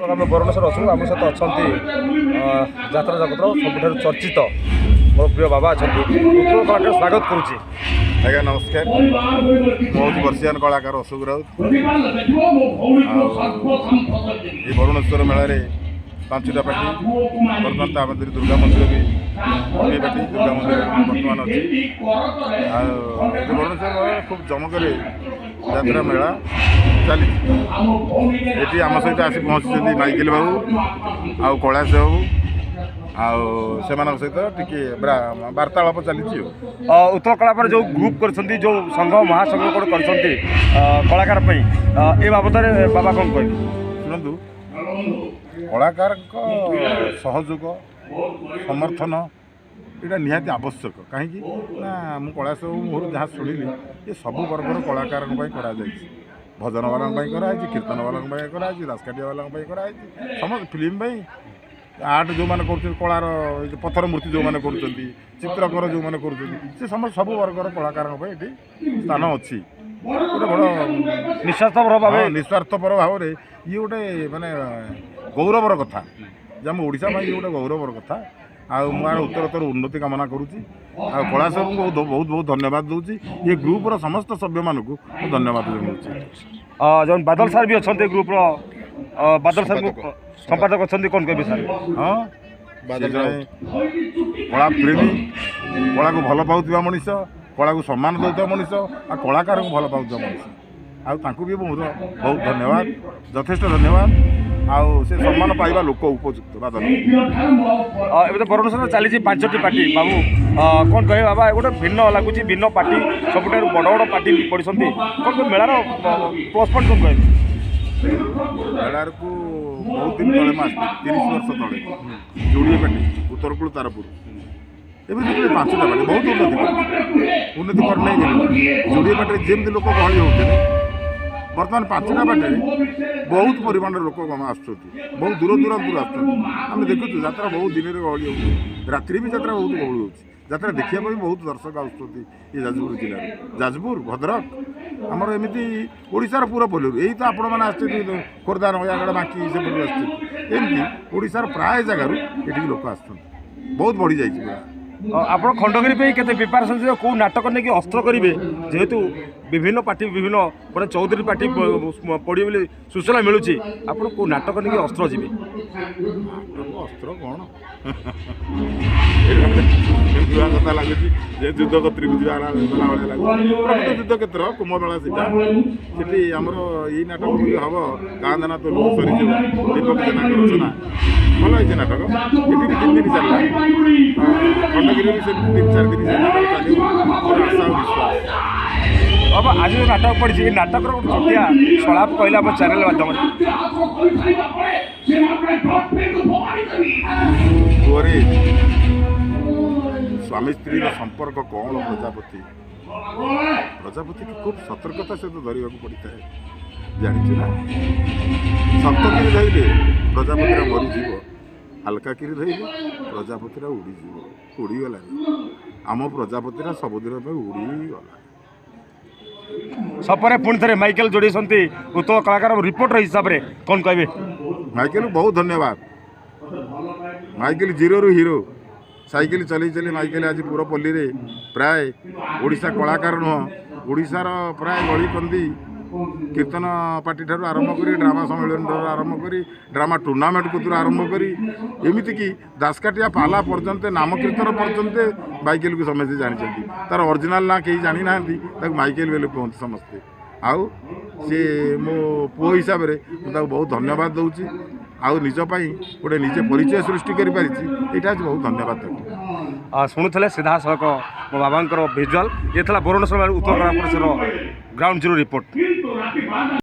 ଆମେ ଭୁବନେଶ୍ୱର ଅଛୁ। ଆମ ସହିତ ଅଛନ୍ତି ଯାତ୍ରା ଜଗତର ସବୁଠାରୁ ଚର୍ଚ୍ଚିତ ମୋ ପ୍ରିୟ ବାବା ଅଛନ୍ତି। ଉତ୍କଳ କଳାକାର ସ୍ୱାଗତ କରୁଛି। ଆଜ୍ଞା ନମସ୍କାର। ମୁଁ ହେଉଛି ବର୍ଷିଆନ କଳାକାର ଅଶୋକ ରାଉତ। এই ବରୁଣେଶ୍ୱର ମେଳାରେ ପାଞ୍ଚଟା ପାର୍ଟି ବର୍ତ୍ତମାନ ତା ମଧ୍ୟରେ ଦୁର୍ଗା ମନ୍ଦିର ବି ଗୋଟିଏ ପାର୍ଟି ଦୁର୍ଗା ମନ୍ଦିର ବର୍ତ୍ତମାନ ଅଛି। ଆଉ ଏ ବରୁଣେଶ୍ୱର ମେଳାରେ ଖୁବ୍ ଜମକରେ ଯାତ୍ରା ମେଳା ଚାଲିଛି। ଏଠି ଆମ ସହିତ ଆସି ପହଞ୍ଚିଛନ୍ତି ମାଇକେଲ ବାବୁ ଆଉ କୈଳାସ ବାବୁ ଆଉ ସେମାନଙ୍କ ସହିତ ଟିକେ ବାର୍ତ୍ତାଳାପ ଚାଲିଛି। ଉତ୍କଳ କଳାକାର ଯେଉଁ ଗ୍ରୁପ୍ କରିଛନ୍ତି, ଯେଉଁ ସଂଘ ମହାସଂଘ ଗୋଟେ କରିଛନ୍ତି କଳାକାର ପାଇଁ, ଏ ବାବଦରେ ବାବା କ'ଣ କହିବେ? ଶୁଣନ୍ତୁ, କଳାକାରଙ୍କ ସହଯୋଗ ସମର୍ଥନ ଏଇଟା ନିହାତି ଆବଶ୍ୟକ। କାହିଁକି ନା ମୁଁ କୈଳାସ ବାବୁ ମୁହଁରୁ ଯାହା ଶୁଣିଲି ଏ ସବୁ ବର୍ଗର କଳାକାରଙ୍କ ପାଇଁ କରାଯାଇଛି। ଭଜନବାଲାଙ୍କ ପାଇଁ କରାହେଇଛି, କୀର୍ତ୍ତନବାଲାଙ୍କ ପାଇଁ କରାହେଇଛି, ଦାସକାଠିଆବାଲାଙ୍କ ପାଇଁ କରାହେଇଛି, ସମସ୍ତ ଫିଲ୍ମ ପାଇଁ ଆର୍ଟ ଯେଉଁମାନେ କରୁଛନ୍ତି, କଳାର ପଥର ମୂର୍ତ୍ତି ଯେଉଁମାନେ କରୁଛନ୍ତି, ଚିତ୍ରକର ଯେଉଁମାନେ କରୁଛନ୍ତି, ସେ ସମସ୍ତ ସବୁ ବର୍ଗର କଳାକାରଙ୍କ ପାଇଁ ଏଠି ସ୍ଥାନ ଅଛି। ଗୋଟେ ବଡ଼ ନିଃସ୍ୱାର୍ଥପର ଭାବରେ ଇଏ ଗୋଟେ ମାନେ ଗୌରବର କଥା ଯେ ଆମ ଓଡ଼ିଶା ପାଇଁ ଇଏ ଗୋଟେ ଗୌରବର କଥା। ଆଉ ମୁଁ ଆର ଉତ୍ତରୋତ୍ତର ଉନ୍ନତି କାମନା କରୁଛି। ଆଉ କୈଳାସ ବାବୁଙ୍କୁ ବହୁତ ବହୁତ ଧନ୍ୟବାଦ ଦେଉଛି। ଏ ଗ୍ରୁପର ସମସ୍ତ ସଭ୍ୟମାନଙ୍କୁ ମୁଁ ଧନ୍ୟବାଦ ଜଣାଉଛି। ଯେଉଁ ବାଦଲ ସାର୍ ବି ଅଛନ୍ତି ଗ୍ରୁପର, ବାଦଲ ସାର୍ ସମ୍ପାଦକ ଅଛନ୍ତି, କ'ଣ କହିବେ ସାର୍? ହଁ, ଜଣେ କଳା ପ୍ରେମୀ, କଳାକୁ ଭଲ ପାଉଥିବା ମଣିଷ, କଳାକୁ ସମ୍ମାନ ଦେଉଥିବା ମଣିଷ, ଆଉ କଳାକାରଙ୍କୁ ଭଲ ପାଉଥିବା ମଣିଷ। ଆଉ ତାଙ୍କୁ ବି ମୋର ବହୁତ ଧନ୍ୟବାଦ, ଯଥେଷ୍ଟ ଧନ୍ୟବାଦ। ଆଉ ସେ ସମ୍ମାନ ପାଇବା ଲୋକ ଉପଯୁକ୍ତ। ବାଦଲ ଏବେ ତ ଭୁବନେଶ୍ୱରରେ ଚାଲିଛି 5ଟି ପାର୍ଟି। ବାବୁ କ'ଣ କହିବେ? ବାବା ଗୋଟେ ଭିନ୍ନ ଲାଗୁଛି, ଭିନ୍ନ ପାର୍ଟି, ସବୁଠାରୁ ବଡ଼ ବଡ଼ ପାର୍ଟି ପଡ଼ିଛନ୍ତି। କ'ଣ ମେଳାର ପ୍ଲସ୍ ପଏଣ୍ଟ କ'ଣ କହିବେ? ମେଳାକୁ ବହୁତ ଦିନ ତଳେ ମୁଁ ଆସିଥିଲି, 30 ବର୍ଷ ତଳେ, ଯୋଡ଼ିଏ ପାର୍ଟି ଉତ୍ତରକୂଳ ତାରପୁର। ଏବେ ଯେତେବେଳେ 5ଟା ପାର୍ଟି ବହୁତ ଉନ୍ନତି କରିନାହିଁ। ଯୋଡ଼ିଏ ପାର୍ଟିରେ ଯେମିତି ଲୋକ ଗହଳି ହେଉଥିଲେ, ବର୍ତ୍ତମାନ 5ଟା ପାର୍ଟିରେ ବହୁତ ପରିମାଣର ଲୋକ ଆସୁଛନ୍ତି, ବହୁତ ଦୂର ଦୂରାନ୍ତରୁ ଆସୁଛନ୍ତି। ଆମେ ଦେଖୁଛୁ ଯାତ୍ରା ବହୁତ ଦିନରେ ଗହଳି ହେଉଛି, ରାତିରେ ବି ଯାତ୍ରା ବହୁତ ଗହଳି ହେଉଛି। ଯାତ୍ରା ଦେଖିବା ପାଇଁ ବହୁତ ଦର୍ଶକ ଆସୁଛନ୍ତି ଏ ଯାଜପୁର ଜିଲ୍ଲାରେ। ଯାଜପୁର, ଭଦ୍ରକ, ଆମର ଏମିତି ଓଡ଼ିଶାର ପୁରା ପଲ୍ଲୀରୁ, ଏଇ ତ ଆପଣମାନେ ଆସିଛନ୍ତି ଖୋର୍ଦ୍ଧା, ନୟାଗଡ଼, ବାଙ୍କି, ସେପଟରୁ ଆସିଛନ୍ତି। ଏମିତି ଓଡ଼ିଶାର ପ୍ରାୟ ଜାଗାରୁ ଏଠିକି ଲୋକ ଆସୁଛନ୍ତି। ବହୁତ ବଢ଼ିଯାଇଛି ପୁରା। ଆପଣ ଖଣ୍ଡଗିରି ପାଇଁ କେତେ ପ୍ରିପାରେସନ୍, କେଉଁ ନାଟକ ନେଇକି ଅସ୍ତ୍ର କରିବେ? ଯେହେତୁ ବିଭିନ୍ନ ପାର୍ଟି, ବିଭିନ୍ନ ମାନେ ଚୌଧୁରୀ ପାର୍ଟି ପଡ଼ିବେ ବୋଲି ସୂଚନା ମିଳୁଛି, ଆପଣ କେଉଁ ନାଟକ ନେଇକି ଅସ୍ତ୍ର ଯିବେ? ଅସ୍ତ୍ର କ'ଣ ନୂଆ କଥା ଲାଗୁଛି ଯେ ଯୁଦ୍ଧ କତ୍ରୀକୁ ଯିବା ଭଳିଆ ଲାଗୁଛି। ପ୍ରକୃତ ଯୁଦ୍ଧ କ୍ଷେତ୍ର କୁମ୍ଭମେଳା ସେଇଟା। ସେଠି ଆମର ଏଇ ନାଟକ ଯଦି ହେବ, କାନ୍ଦନା ତ ଲୁହ ସରିଯିବ, ଦୀପକ ଜେନାଙ୍କ ରଚନା, ଭଲ ହେଇଛି ନାଟକ। ଏଠି ବି 3 ଦିନ ଚାଲିଲା, ଖଣ୍ଡଗିରିରେ ବି ସେମିତି 3-4 ଦିନ ଚାଲିବ। ଆଶା ଆଉ ବିଶ୍ୱାସ। ବାବା ଆଜି ଯେଉଁ ନାଟକ ପଡ଼ିଛି, ଏ ନାଟକର ଗୋଟେ ଛୋଟିଆ ସଳାପ କହିଲେ ଆମ ଚ୍ୟାନେଲ୍ ମାଧ୍ୟମରେ। ପୁଅରେ ସ୍ୱାମୀ ସ୍ତ୍ରୀର ସମ୍ପର୍କ କ'ଣ? ପ୍ରଜାପତିକୁ ଖୁବ୍ ସତର୍କତା ସହିତ ଧରିବାକୁ ପଡ଼ିଥାଏ, ଜାଣିଛୁ ନା? ଶକ୍ତକିରି ଧରିଲେ ପ୍ରଜାପତିର ମରିଯିବ, ହାଲକାକିରି ଧରିଲେ ପ୍ରଜାପତିର ଉଡ଼ିଯିବ। ଉଡ଼ିଗଲାନି ଆମ ପ୍ରଜାପତିର ସବୁଦିନ ପାଇଁ ଉଡ଼ିଗଲା। ସପରେ ପୁଣି ଥରେ ମାଇକେଲ ଯୋଡ଼ିଛନ୍ତି ଉତ୍କଳ କଳାକାର ରିପୋର୍ଟର ହିସାବରେ, କ'ଣ କହିବେ? ମାଇକେଲକୁ ବହୁତ ଧନ୍ୟବାଦ। Michael ଜିରୋରୁ hero. ସାଇକେଲ ଚଲେଇ ଚଲେଇ ମାଇକେଲ ଆଜି ପୁର ପଲ୍ଲୀରେ ପ୍ରାୟ ଓଡ଼ିଶା କଳାକାର ନୁହଁ, ଓଡ଼ିଶାର ପ୍ରାୟ ଗଳିକନ୍ଦି କୀର୍ତ୍ତନ ପାର୍ଟି ଠାରୁ ଆରମ୍ଭ କରି, ଡ୍ରାମା ସମ୍ମିଳନୀ ଠାରୁ ଆରମ୍ଭ କରି, ଡ୍ରାମା ଟୁର୍ଣ୍ଣାମେଣ୍ଟ କତରୁ ଆରମ୍ଭ କରି, ଏମିତିକି ଦାସକାଠିଆ ପାଲା ପର୍ଯ୍ୟନ୍ତ, ନାମ କୀର୍ତ୍ତନ ପର୍ଯ୍ୟନ୍ତ ମାଇକେଲକୁ ସମସ୍ତେ ଜାଣିଛନ୍ତି। ତା'ର ଅରିଜିନାଲ୍ ନାଁ କେହି ଜାଣିନାହାନ୍ତି, ତାକୁ ମାଇକେଲ ବୋଲି କୁହନ୍ତି ସମସ୍ତେ। ଆଉ ସେ ମୋ ପୁଅ ହିସାବରେ ମୁଁ ତାକୁ ବହୁତ ଧନ୍ୟବାଦ ଦେଉଛି। ଆଉ ନିଜ ପାଇଁ ଗୋଟେ ନିଜେ ପରିଚୟ ସୃଷ୍ଟି କରିପାରିଛି, ଏଇଟା ହେଉଛି ବହୁତ ଧନ୍ୟବାଦ ତାକୁ। ଶୁଣୁଥିଲେ ସିଧାସଳଖ ମୋ ବାବାଙ୍କର ଭିଜୁଆଲ୍। ଇଏ ଥିଲା ଭୁବନେଶ୍ୱର ଉତ୍କଳ କଳାକାର ଗ୍ରାଉଣ୍ଡ ଜିରୋ ରିପୋର୍ଟ।